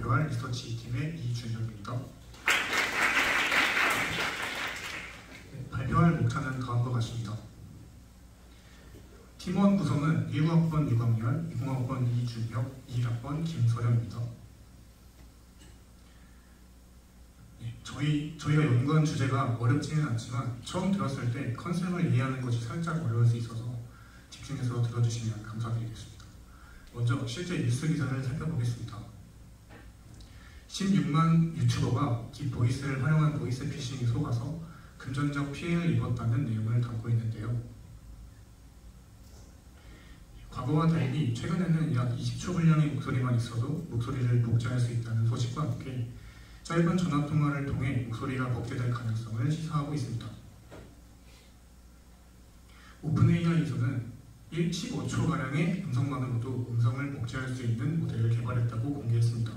발표할 리서치 팀의 이준혁입니다. 발표할 목차는 다음과 같습니다. 팀원 구성은 19학번 유광열, 20학번 이준혁, 21학번 김서령입니다. 저희가 연구한 주제가 어렵지는 않지만 처음 들었을 때 컨셉을 이해하는 것이 살짝 어려울 수 있어서 집중해서 들어주시면 감사드리겠습니다. 먼저 실제 뉴스 기사를 살펴보겠습니다. 16만 유튜버가 딥보이스를 활용한 보이스피싱에 속아서 금전적 피해를 입었다는 내용을 담고 있는데요. 과거와 달리 최근에는 약 20초 분량의 목소리만 있어도 목소리를 복제할 수 있다는 소식과 함께 짧은 전화통화를 통해 목소리가 복제될 가능성을 시사하고 있습니다. 오픈AI에서는 15초가량의 음성만으로도 음성을 복제할 수 있는 모델을 개발했다고 공개했습니다.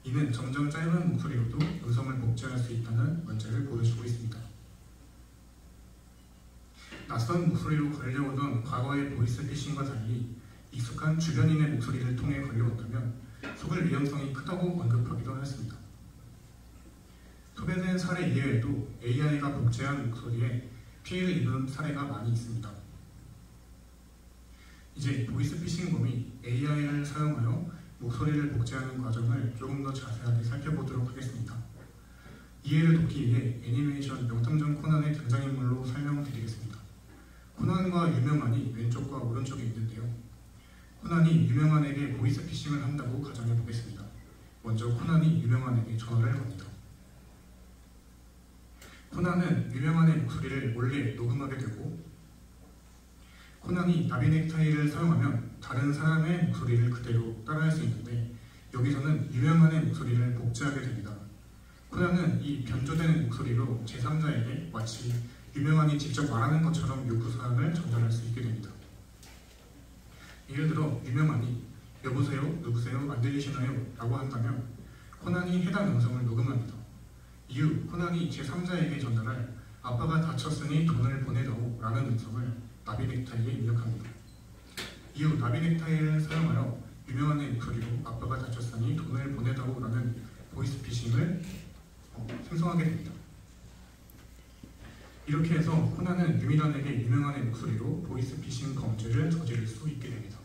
이는 점점 짧은 목소리로도 음성을 복제할 수 있다는 문제를 보여주고 있습니다. 낯선 목소리로 걸려오던 과거의 보이스피싱과 달리 익숙한 주변인의 목소리를 통해 걸려온다면 속을 위험성이 크다고 언급하기도 했습니다. 소개된 사례 이외에도 AI가 복제한 목소리에 피해를 입은 사례가 많이 있습니다. 이제 보이스피싱범이 AI를 사용하여 목소리를 복제하는 과정을 조금 더 자세하게 살펴보도록 하겠습니다. 이해를 돕기 위해 애니메이션 명탐정 코난의 등장인물로 설명드리겠습니다. 코난과 유명한이 왼쪽과 오른쪽에 있는데요. 코난이 유명한에게 보이스피싱을 한다고 가정해보겠습니다. 먼저 코난이 유명한에게 전화를 겁니다. 코난은 유명한의 목소리를 몰래 녹음하게 되고 코난이 나비넥타이를 사용하면 다른 사람의 목소리를 그대로 따라할 수 있는데 여기서는 유명한의 목소리를 복제하게 됩니다. 코난은 이 변조된 목소리로 제3자에게 마치 유명한이 직접 말하는 것처럼 요구사항을 전달할 수 있게 됩니다. 예를 들어 유명한이 여보세요? 누구세요? 안 들리시나요? 라고 한다면 코난이 해당 음성을 녹음합니다. 이후 코난이 제3자에게 전달할 아빠가 다쳤으니 돈을 보내다오 라는 음성을 나비넥타이에 입력합니다. 이후 나비넥타이를 사용하여 유명한의 목소리로 아빠가 다쳤으니 돈을 보내다오 라는 보이스피싱을 생성하게 됩니다. 이렇게 해서 코난은 유미란에게 유명한의 목소리로 보이스피싱 범죄를 저지를 수 있게 됩니다.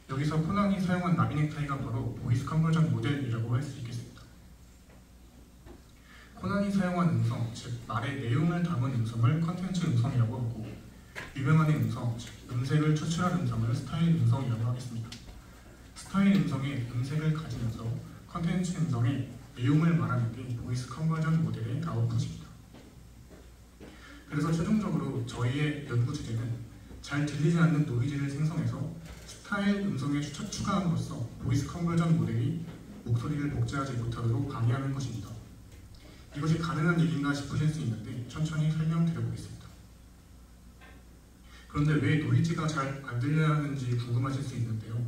여기서 코난이 사용한 나비넥타이가 바로 보이스 컨버전 모델이라고 할 수 있겠습니다. 코난이 사용한 음성, 즉 말의 내용을 담은 음성을 컨텐츠 음성이라고 하고 유명한의 음성, 즉 음색을 추출한 음성을 스타일 음성이라고 하겠습니다. 스타일 음성의 음색을 가지면서 컨텐츠 음성의 내용을 말하는 게 보이스 컨버전 모델의 아웃풋입니다. 그래서 최종적으로 저희의 연구 주제는 잘 들리지 않는 노이즈를 생성해서 스타일 음성에 추가함으로써 보이스 컨버전 모델이 목소리를 복제하지 못하도록 방해하는 것입니다. 이것이 가능한 일인가 싶으실 수 있는데 천천히 설명드려보겠습니다. 그런데 왜 노이즈가 잘 안 들려야 하는지 궁금하실 수 있는데요.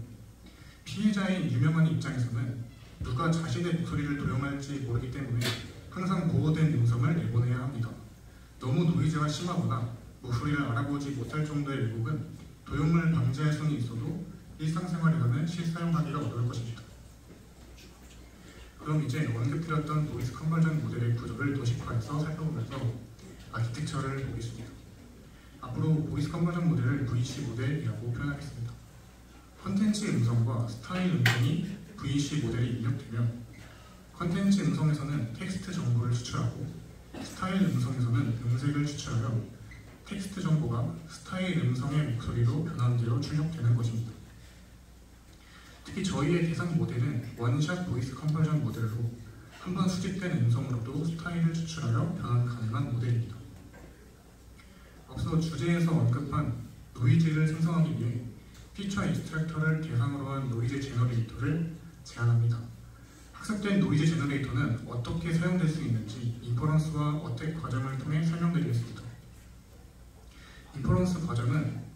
피해자인 유명한 입장에서는 누가 자신의 목소리를 도용할지 모르기 때문에 항상 보호된 음성을 내보내야 합니다. 너무 노이즈가 심하거나 목소리를 알아보지 못할 정도의 왜곡은 도용을 방지할 수는 있어도 일상생활에서는 실사용하기가 어려울 것입니다. 그럼 이제 언급드렸던 보이스 컨버전 모델의 구조를 도식화해서 살펴보면서 아키텍처를 보겠습니다. 앞으로 보이스 컨버전 모델을 VC 모델이라고 표현하겠습니다. 컨텐츠 음성과 스타일 음성이 VC 모델에 입력되면 컨텐츠 음성에서는 텍스트 정보를 추출하고 스타일 음성에서는 음색을 추출하여 텍스트 정보가 스타일 음성의 목소리로 변환되어 출력되는 것입니다. 특히 저희의 대상 모델은 원샷 보이스 컨버전 모델로 한번 수집된 음성으로도 스타일을 추출하여 변환 가능한 모델입니다. 앞서 주제에서 언급한 노이즈를 생성하기 위해 피처 익스트랙터를 대상으로 한 노이즈 제너레이터를 제안합니다. 학습된 노이즈 제너레이터는 어떻게 사용될 수 있는지 인퍼런스와 어택 과정을 통해 설명드리겠습니다. 인퍼런스 과정은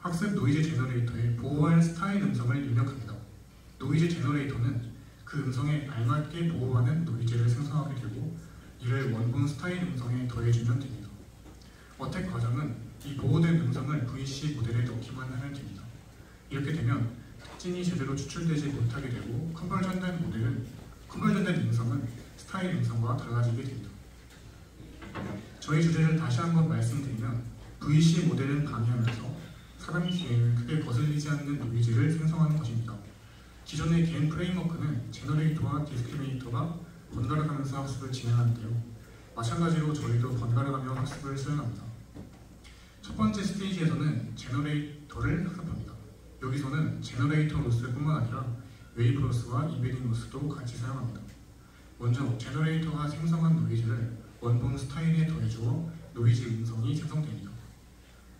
학습 노이즈 제너레이터에 보호할 스타일 음성을 입력합니다. 노이즈 제너레이터는 그 음성에 알맞게 보호하는 노이즈를 생성하게 되고 이를 원본 스타일 음성에 더해주면 됩니다. 어택 과정은 이 보호된 음성을 VC 모델에 넣기만 하면 됩니다. 이렇게 되면 특징이 제대로 추출되지 못하게 되고 컨버전된 음성은 스타일 음성과 달라지게 됩니다. 저희 주제를 다시 한번 말씀드리면 VC 모델은 방해하면서 사람 귀에는 크게 거슬리지 않는 노이즈를 생성하는 것입니다. 기존의 게임 프레임워크는 제너레이터와 디스크리미네이터가 번갈아가면서 학습을 진행하는데요. 마찬가지로 저희도 번갈아가며 학습을 수행합니다. 첫 번째 스테이지에서는 제너레이터를 학습합니다. 여기서는 제너레이터 로스뿐만 아니라 웨이브 로스와 인베딩 로스도 같이 사용합니다. 먼저 제너레이터가 생성한 노이즈를 원본 스타일에 더해주어 노이즈 음성이 생성됩니다.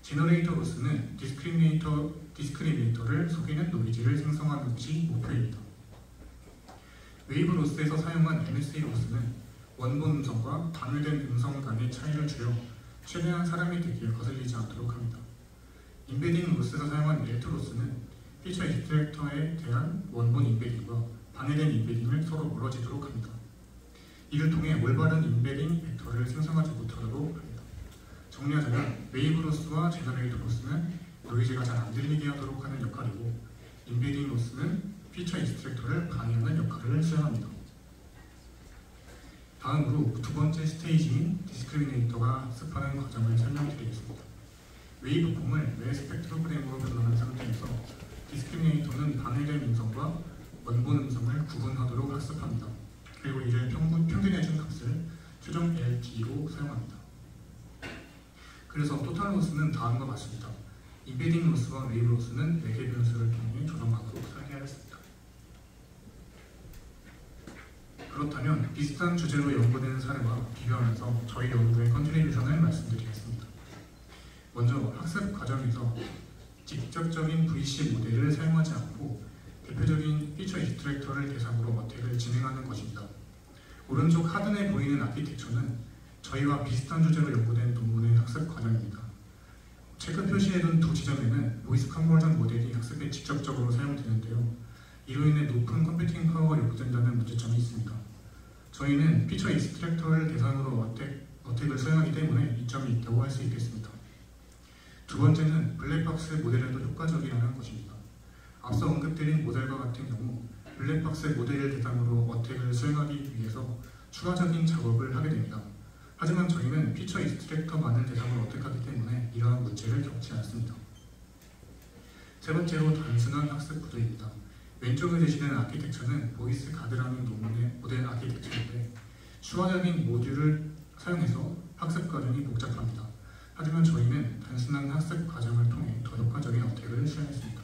제너레이터 로스는 디스크리미네이터를 속이는 노이즈를 생성하는 것이 목표입니다. 웨이브 로스에서 사용한 MSA 로스는 원본 음성과 방해된 음성 간의 차이를 줄여 최대한 사람의 듣기에 거슬리지 않도록 합니다. 인베딩 로스에서 사용한 멜트 로스는 피처 익스트랙터에 대한 원본 인베딩과 방해된 인베딩을 서로 멀어지도록 합니다. 이를 통해 올바른 인베딩 벡터를 생성하지 못하도록 합니다. 정리하자면 웨이브 로스와 제너레이터 로스는 노이즈가 잘 안 들리게 하도록 하는 역할이고 인베딩 로스는 피처 익스트랙터를 방해하는 역할을 수행합니다. 다음으로 두 번째 스테이지인 디스크리미네이터가 학습하는 과정을 설명드리겠습니다. 웨이브폼을 매 스펙트로그램으로 변환한 상태에서 디스크리미네이터는 방해된 음성과 원본 음성을 구분하도록 학습합니다. 그리고 이를 평균해준 값을 최종 LD로 사용합니다. 그래서 토탈 로스는 다음과 같습니다. 인베딩 로스와 웨이브 로스는 4개 변수를 통해 조정하도록 설계하였습니다. 그렇다면 비슷한 주제로 연구된 사례와 비교하면서 저희 연구의 컨트리뷰션을 말씀드리겠습니다. 먼저 학습 과정에서 직접적인 VC 모델을 사용하지 않고 대표적인 피처 익스트랙터를 대상으로 어택을 진행하는 것입니다. 오른쪽 하단에 보이는 아키텍처는 저희와 비슷한 주제로 연구된 논문의 학습 과정입니다. 체크 표시해둔 두 지점에는 보이스 컨버전 모델이 학습에 직접적으로 사용되는데요. 이로 인해 높은 컴퓨팅 파워가 요구된다는 문제점이 있습니다. 저희는 피처 익스트랙터를 대상으로 어택을 수행하기 때문에 이점이 있다고 할 수 있겠습니다. 두 번째는 블랙박스 모델에도 효과적이라는 것입니다. 앞서 언급드린 모델과 같은 경우 블랙박스 모델을 대상으로 어택을 수행하기 위해서 추가적인 작업을 하게 됩니다. 하지만 저희는 피처 익스트랙터만을 대상으로 어택하기 때문에 이러한 문제를 겪지 않습니다. 세 번째로 단순한 학습 구조입니다. 왼쪽에 제시된 아키텍처는 보이스 가드라는 논문의 모델 아키텍처인데 추가적인 모듈을 사용해서 학습 과정이 복잡합니다. 하지만 저희는 단순한 학습 과정을 통해 더 효과적인 어택을 수행했습니다.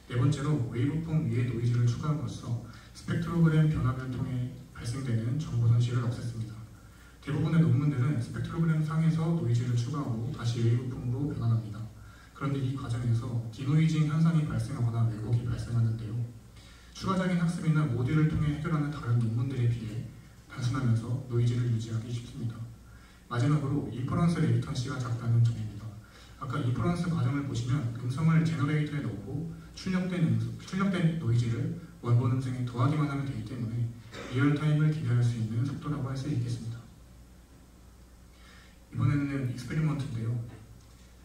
네 번째로 웨이브폼 위에 노이즈를 추가함으로써 스펙트로그램 변화를 통해 발생되는 정보 손실을 없앴습니다. 대부분의 논문들은 스펙트로그램 상에서 노이즈를 추가하고 다시 웨이브폼으로 변환합니다. 그런데 이 과정에서 디노이징 현상이 발생하거나 왜곡이 발생하는데요. 추가적인 학습이나 모듈을 통해 해결하는 다른 논문들에 비해 단순하면서 노이즈를 유지하기 쉽습니다. 마지막으로 인퍼런스 레이턴시가 작다는 점입니다. 아까 인퍼런스 과정을 보시면 음성을 제너레이터에 넣고 출력된 노이즈를 원본 음성에 더하기만 하면 되기 때문에 리얼타임을 기대할 수 있는 속도라고 할 수 있겠습니다. 이번에는 익스페리먼트인데요.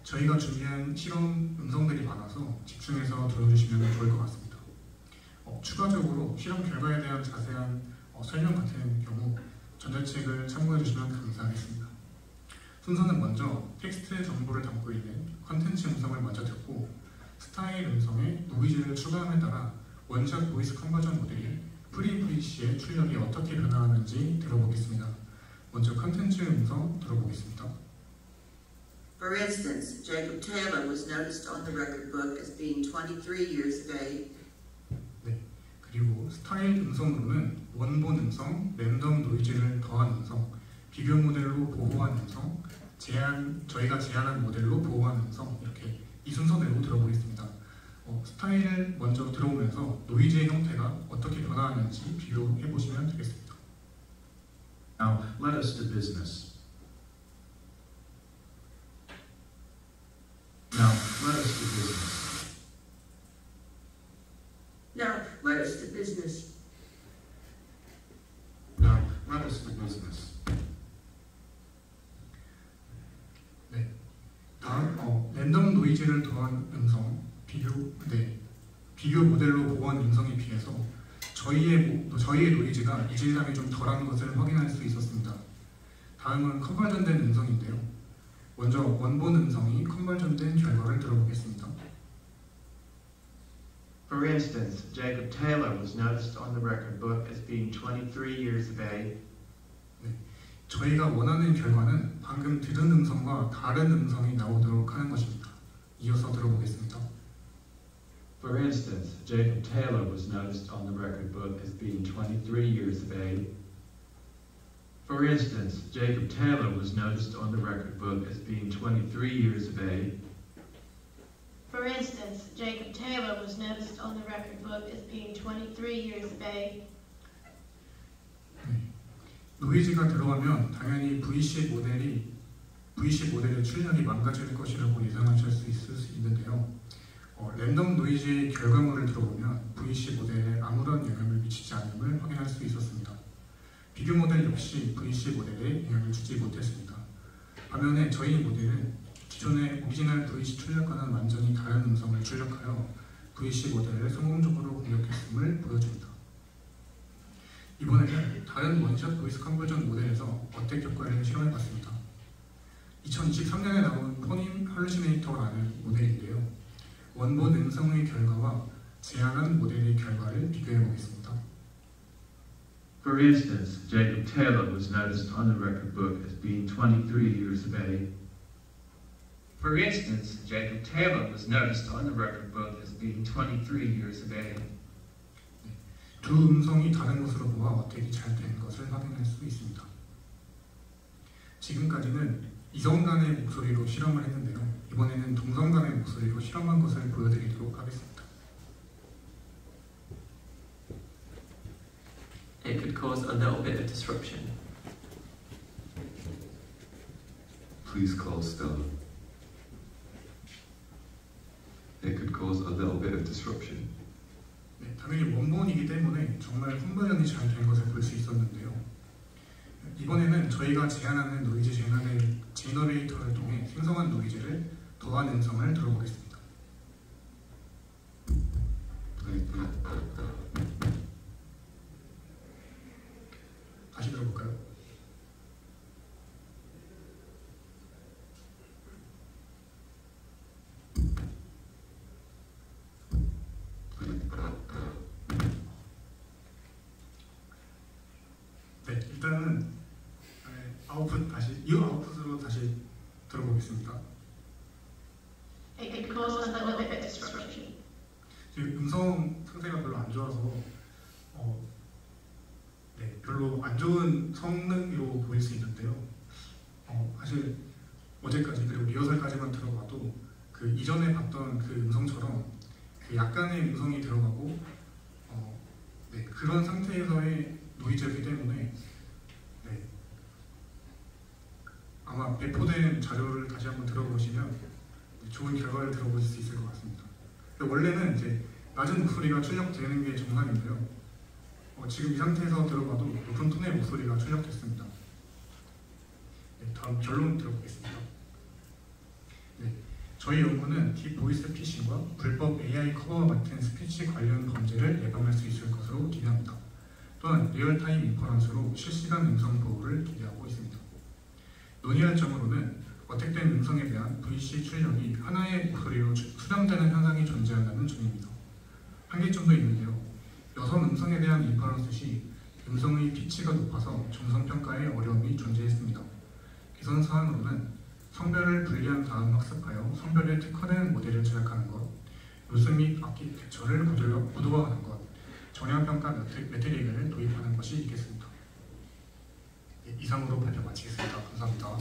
저희가 준비한 실험 음성들이 많아서 집중해서 들어주시면 좋을 것 같습니다. 추가적으로 실험 결과에 대한 자세한 설명 같은 경우 전자책을 참고해 주시면 감사하겠습니다. 순서는 먼저 텍스트 정보를 담고 있는 컨텐츠 음성을 먼저 듣고 스타일 음성에 노이즈를 추가함에 따라 원샷 보이스 컨버전 모델이 프리VC의 출력이 어떻게 변화하는지 들어보겠습니다. 먼저 컨텐츠 음성 들어보겠습니다. For instance, Jacob Taylor was noticed on the record book as being 23 years of age. 네, 그리고 스타일 음성으로는 원본 음성, 랜덤 노이즈를 더한 음성, 비교 모델로 보호한 음성, 저희가 제안한 모델로 보호한 음성 이렇게 이 순서대로 들어보겠습니다. 스타일을 먼저 들어오면서 노이즈의 형태가 어떻게 변화하는지 비교해 보시면 되겠습니다. Now let us to business. Now let us to business. Now, let us to business. Now let us to business. 네, 다음 랜덤 노이즈를 더한 음성 비교 모델로 보호한 음성에 비해서 저희의 노이즈가 이질감이 좀 덜한 것을 확인할 수 있었습니다. 다음은 컨버전된 음성인데요. 먼저 원본 음성이 컨버전된 결과를 들어보겠습니다. For instance, Jacob Taylor was noticed on the record book as being 23 years of age. 저희가 원하는 결과는 방금 들은 음성과 다른 음성이 나오도록 하는 것입니다. 이어서 들어보겠습니다. For instance, Jacob Taylor was noticed on the record book as being 23 years of age. For instance, Jacob Taylor was noticed on the record book as being 23 years of age. For instance, Jacob Taylor was noticed on the record book as being 23 years of age. 노이즈가 들어가면 당연히 VC 모델의 출력이 망가질 것이라고 예상하실 수 있을 수 있는데요. 랜덤 노이즈의 결과물을 들어보면 VC 모델에 아무런 영향을 미치지 않음을 확인할 수 있었습니다. 비교 모델 역시 VC 모델에 영향을 주지 못했습니다. 반면에 저희 모델은 기존의 오리지널 VC 출력과는 완전히 다른 음성을 출력하여 VC 모델을 성공적으로 공격했음을 보여줍니다. 이번에는 다른 원샷 보이스 컨버전 모델에서 어택 효과를 실험해봤습니다. 2023년에 나온 포님 할루시네이터라는 모델인데요. 원본 음성의 결과와 제한한 모델의 결과를 비교해보겠습니다. For instance, Jacob Taylor was noticed on the record book as being 23 years of age. For instance, Jacob Taylor was noticed on the record book as being 23 years of age. 두 음성이 다른 것으로 보아 어택이 잘 된 것을 확인할 수 있습니다. 지금까지는 이성 간의 목소리로 실험을 했는데요. 이번에는 동성 간의 목소리로 실험한 것을 보여드리도록 하겠습니다. It could cause a little bit of disruption. Please call Stella. It could cause a little bit of disruption. 네, 당연히 원본이기 때문에 정말 컨버전이 잘 된 것을 볼 수 있었는데요. 이번에는 저희가 제안하는 노이즈 제너레이터를 통해 생성한 노이즈를 더한 음성을 들어보겠습니다. 다시 들어볼까요? 네, 일단은 이 아웃풋으로 다시 들어보겠습니다. It could cause a little bit of disruption. 지금 음성 상태가 별로 안 좋아서 별로 안 좋은 성능으로 보일 수 있는데요. 사실 어제까지 그리고 리허설까지만 들어봐도 그 이전에 봤던 그 음성처럼 그 약간의 음성이 들어가고 그런 상태에서의 노이즈이기 때문에 아마 배포된 자료를 다시 한번 들어보시면 좋은 결과를 들어보실 수 있을 것 같습니다. 원래는 이제 낮은 목소리가 출력되는 게 정상인데요. 지금 이 상태에서 들어봐도 높은 톤의 목소리가 출력됐습니다. 다음 결론 들어보겠습니다. 저희 연구는 딥 보이스 피싱과 불법 AI 커버와 같은 스피치 관련 범죄를 예방할 수 있을 것으로 기대합니다. 또한 리얼타임 인퍼런스로 실시간 음성 보호를 기대하고 있습니다. 논의할 점으로는 어택된 음성에 대한 VC 출력이 하나의 목소리로 수정되는 현상이 존재한다는 점입니다. 한계점도 있는데요. 여성 음성에 대한 인퍼런스 시 음성의 피치가 높아서 정성평가에 어려움이 존재했습니다. 개선 사항으로는 성별을 분리한 다음 학습하여 성별에 특화된 모델을 제작하는 것, 요소 및 악기 캡처를 구도화하는 것, 정량평가 매트릭을 도입하는 것이 있겠습니다. 이상으로 발표 마치겠습니다. 감사합니다.